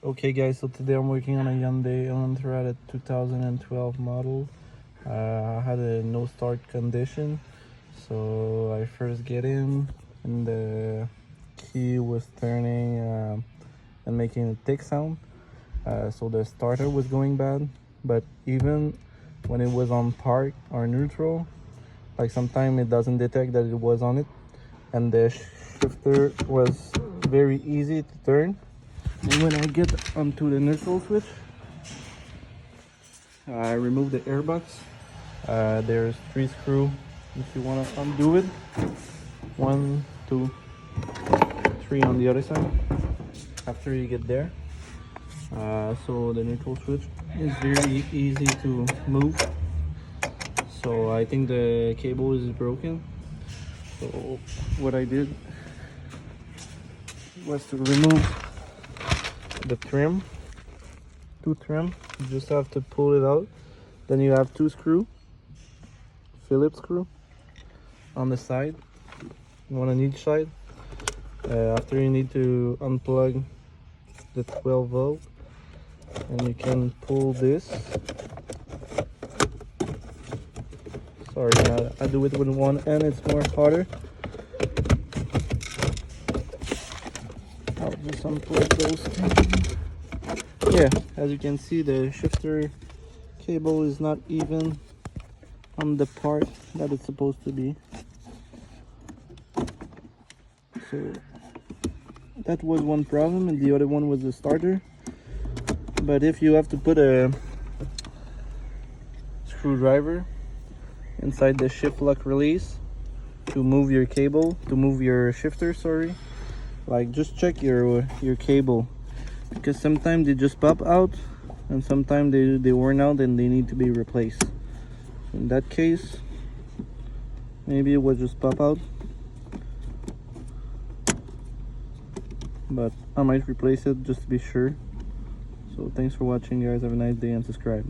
Okay guys, so today I'm working on a Hyundai Elantra, a 2012 model. I had a no start condition, so I first get in and the key was turning and making a tick sound. So the starter was going bad, but even when it was on park or neutral, like sometimes it doesn't detect that it was on it, and the shifter was very easy to turn. And when I get onto the neutral switch, I remove the airbox. There's 3 screws if you want to undo it. 1, 2, 3 on the other side. After you get there, so the neutral switch is very easy to move. So I think the cable is broken. So what I did was to remove the trim, 2 trim. You just have to pull it out. Then you have 2 screws, Phillips screw on the side, one on each side. After you need to unplug the 12 volt, and you can pull this. Sorry, I do it with one end, it's more harder. I'll just unplug those things. Yeah, as you can see, the shifter cable is not even on the part that it's supposed to be. So that was one problem, and the other one was the starter. But if you have to put a screwdriver inside the shift lock release to move your cable, to move your shifter, sorry, like just check your cable, because sometimes they just pop out and sometimes they worn out and they need to be replaced. In that case, maybe it will just pop out, but I might replace it just to be sure. So thanks for watching guys, have a nice day and subscribe.